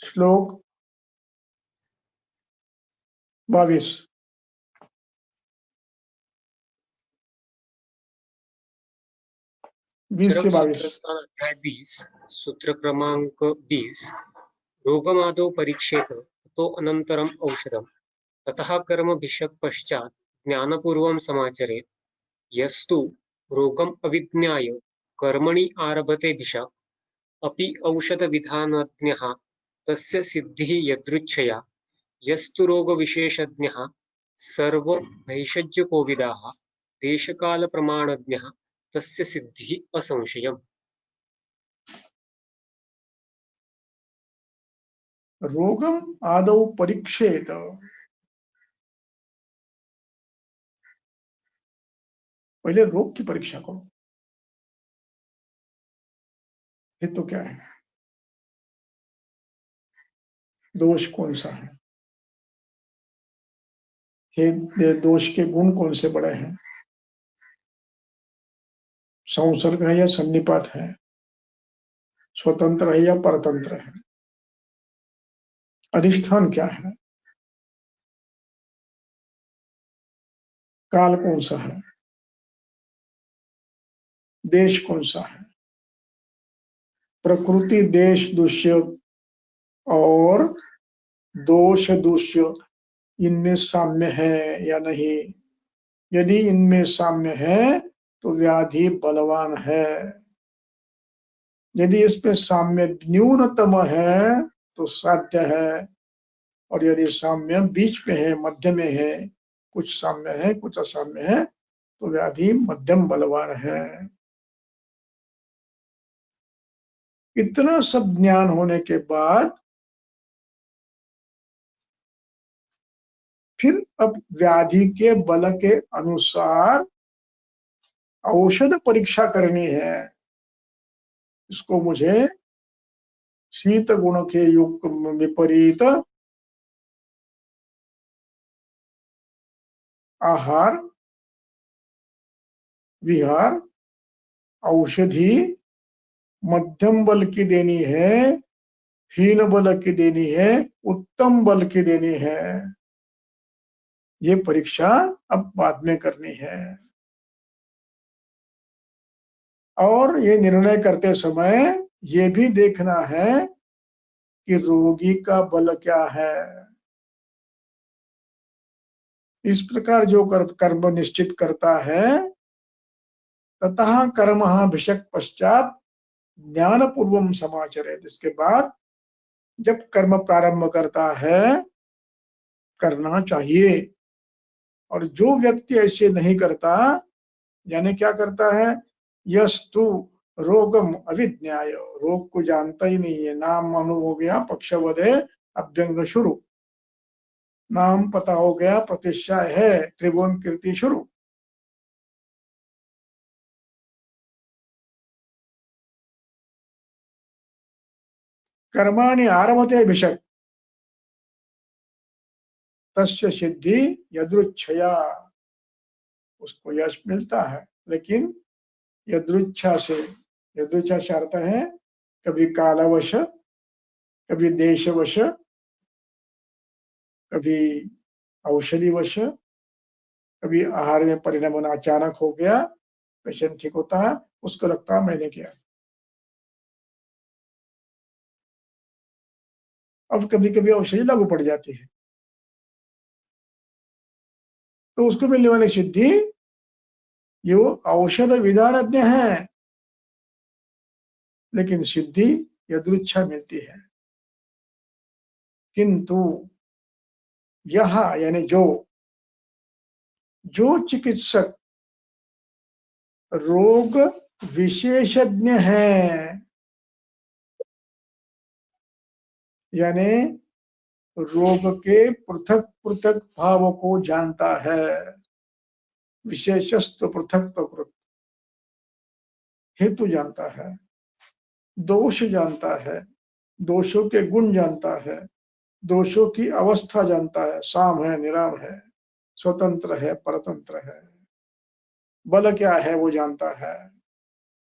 श्लोक 22। 20 से 22। अध्याय 20 सूत्र क्रमांक 20। रोगमादौ परीक्षेत ततो अनंतरम औषधम ततः कर्म भिषक पश्चात ज्ञानपूर्वम समाचरेत। यस्तु रोगम अविज्ञाय कर्मणि आरभते भिषक अपि औषध विधानज्ञः तस्य सिद्धिः यदृच्छया। यस्तु रोग विशेषज्ञः सर्व भैषज्यकोविदाः देशकाल प्रमाणज्ञः तस्य सिद्धिः असंशयम्। रोगम आदौ परीक्षेत, पहले रोग की परीक्षा करो। ये तो क्या है, दोष कौन सा है, ये दोष के गुण कौन से बड़े हैं, संसर्ग है या सन्निपात है, स्वतंत्र है या परतंत्र है, अधिष्ठान क्या है, काल कौन सा है, देश कौन सा है, प्रकृति देश दूष्य और दोष दूष्य इनमें साम्य है या नहीं। यदि इनमें साम्य है तो व्याधि बलवान है, यदि इसमें साम्य न्यूनतम है तो साध्य है, और यदि साम्य बीच में है, मध्य में है, कुछ साम्य है कुछ असाम्य है, तो व्याधि मध्यम बलवान है। इतना सब ज्ञान होने के बाद फिर अब व्याधि के बल के अनुसार औषध परीक्षा करनी है। इसको मुझे शीत गुण के युक्त विपरीत आहार विहार औषधि मध्यम बल की देनी है, हीन बल की देनी है, उत्तम बल की देनी है। ये परीक्षा अब बाद में करनी है। और ये निर्णय करते समय ये भी देखना है कि रोगी का बल क्या है। इस प्रकार जो कर्म निश्चित करता है, ततः कर्म भिषक पश्चात ज्ञान पूर्वम समाचरेत्। इसके बाद जब कर्म प्रारंभ करता है करना चाहिए। और जो व्यक्ति ऐसे नहीं करता, यानी क्या करता है, यस्तु रोगम अविज्ञाय, रोग को जानता ही नहीं है। नाम मालूम हो गया पक्षवदे अभ्यंग शुरू, नाम पता हो गया प्रतिष्ठा है त्रिभुवन कीर्ति शुरू। कर्माणि आरभते भिषक तस्य सिद्धि यदृच्छया, उसको यश मिलता है, लेकिन यदृच्छा से। यदृच्छा से अर्थ है कभी कालवश, कभी देशवश, कभी औषधिवश, कभी आहार में परिणाम अचानक हो गया, पेशेंट ठीक होता है, उसको लगता है मैंने किया। अब कभी कभी औषधि लागू पड़ जाती है, तो उसको मिलने वाली सिद्धि ये औषध विधानज्ञ है, लेकिन सिद्धि यदृच्छा मिलती है। किंतु यह यानी जो चिकित्सक रोग विशेषज्ञ है, यानी रोग के पृथक पृथक भाव को जानता है, विशेषस्तु पृथक प्रकृत, हेतु जानता है, दोष जानता है, दोषों के गुण जानता है, दोषों की अवस्था जानता है, साम है निराम है, स्वतंत्र है परतंत्र है, बल क्या है वो जानता है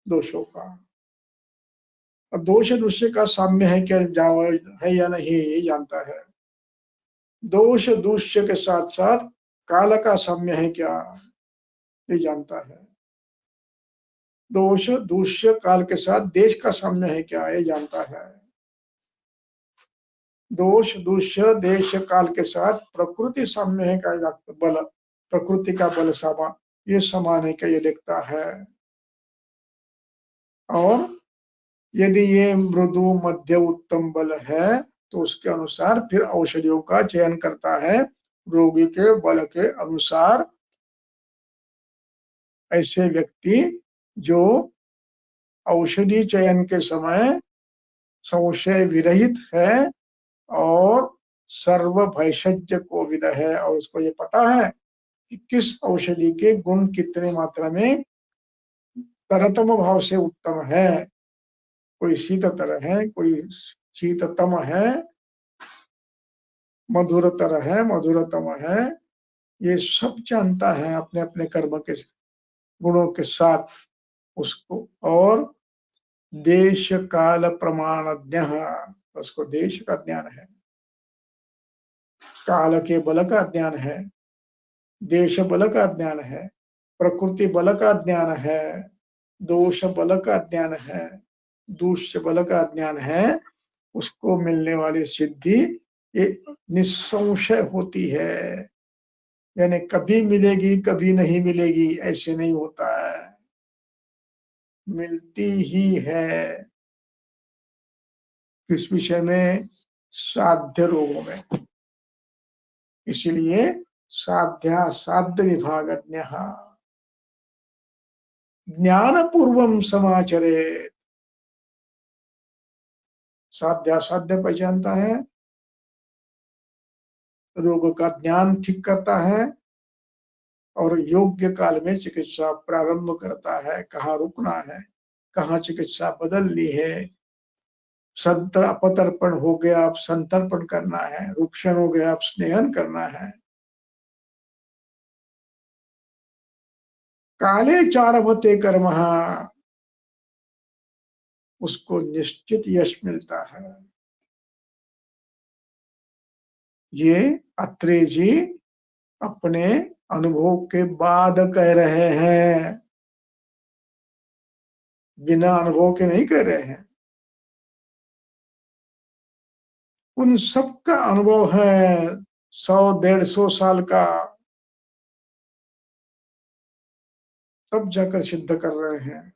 दोषों का। और दोष दूष्य का साम्य है क्या है या नहीं ये जानता है। दोष दूष्य के साथ साथ काल का साम्य है क्या ये जानता है। दोष दूष्य काल के साथ देश का साम्य है क्या ये जानता है। दोष दूष्य देश काल के साथ प्रकृति साम्य है क्या, बल प्रकृति का बल समान ये समान है क्या ये देखता है। और यदि ये मृदु मध्य उत्तम बल है तो उसके अनुसार फिर औषधियों का चयन करता है रोगी के बल के अनुसार। ऐसे व्यक्ति जो औषधि चयन के समय संशय विरहित है और सर्व भैषज्य को विद है, और उसको ये पता है कि किस औषधि के गुण कितने मात्रा में तरतम भाव से उत्तम है, कोई शीततर है, कोई शीततम है, मधुरतर है, मधुरतम है, ये सब जानता है अपने अपने कर्म के गुणों के साथ उसको। और देश काल प्रमाणज्ञ, उसको देश का ज्ञान है, काल के बल का ज्ञान है, देश बल का ज्ञान है, प्रकृति बल का ज्ञान है, दोष बल का ज्ञान है, दूष्य बल का ज्ञान है। उसको मिलने वाली सिद्धि ये निसंशय होती है, यानी कभी मिलेगी कभी नहीं मिलेगी ऐसे नहीं होता है, मिलती ही है। किस विषय में? साध्य रोगों में। इसलिए साध्यासाध्य विभागज्ञ ज्ञानपूर्वम समाचरे। साध्यासाध्य पहचानता है, रोग का ज्ञान ठीक करता है और योग्य काल में चिकित्सा प्रारंभ करता है। कहाँ रुकना है, कहाँ चिकित्सा बदलनी है। अपतर्पण हो गया, अब संतर्पण करना है। रुक्षण हो गया, अब स्नेहन करना है। काले चारवते कर्म, उसको निश्चित यश मिलता है। ये अत्रेय जी अपने अनुभव के बाद कह रहे हैं, बिना अनुभव के नहीं कह रहे हैं। उन सबका अनुभव है 100-150 साल का, तब जाकर सिद्ध कर रहे हैं।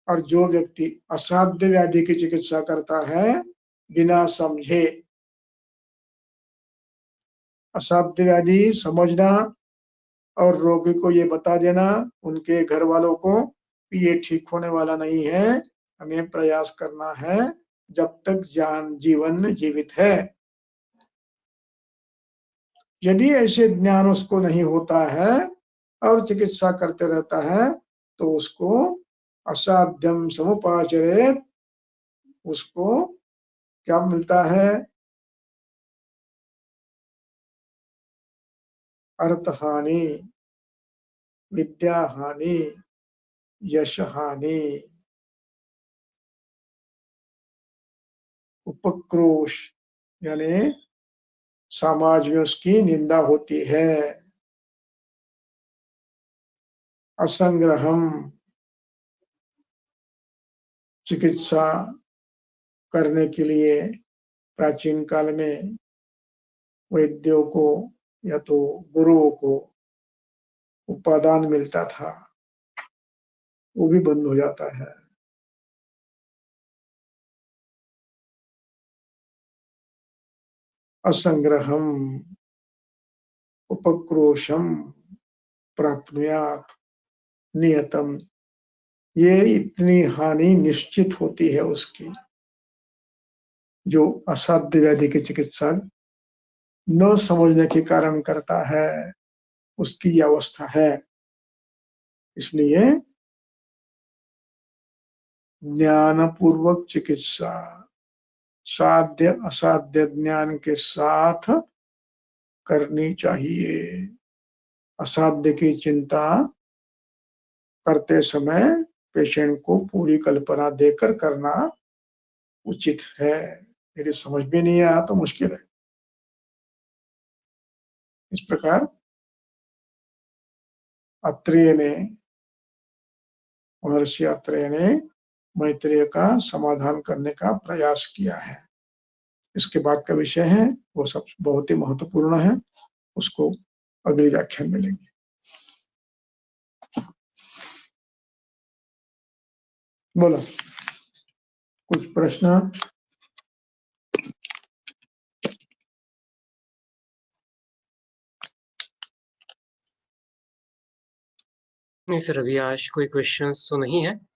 और जो व्यक्ति असाध्य व्याधि की चिकित्सा करता है बिना समझे, असाध्य व्याधि समझना और रोगी को ये बता देना, उनके घर वालों को कि ये ठीक होने वाला नहीं है, हमें प्रयास करना है जब तक जीवन जीवित है। यदि ऐसे ज्ञान उसको नहीं होता है और चिकित्सा करते रहता है तो उसको असाध्यम समुपाचरेत, उसको क्या मिलता है? अर्थ हानि, विद्या हानि, यश हानि, उपक्रोश, यानी समाज में उसकी निंदा होती है। असंग्रहम, चिकित्सा करने के लिए प्राचीन काल में वैद्यों को या तो गुरुओं को उपादान मिलता था, वो भी बंद हो जाता है। असंग्रहम उपक्रोशम प्राप्नुयात नियतम, ये इतनी हानि निश्चित होती है उसकी। जो असाध्य व्याधि की चिकित्सा न समझने के कारण करता है, उसकी यह अवस्था है। इसलिए ज्ञानपूर्वक चिकित्सा साध्य असाध्य ज्ञान के साथ करनी चाहिए। असाध्य की चिंता करते समय पेशेंट को पूरी कल्पना देकर करना उचित है। यदि समझ में नहीं आया तो मुश्किल है। इस प्रकार अत्रेय ने, महर्षि अत्रेय ने मैत्रेय का समाधान करने का प्रयास किया है। इसके बाद का विषय है वो सब बहुत ही महत्वपूर्ण है, उसको अगले व्याख्यान में लेंगे। बोलो, कुछ प्रश्न? नहीं सर, अभी आज कोई क्वेश्चंस तो नहीं है।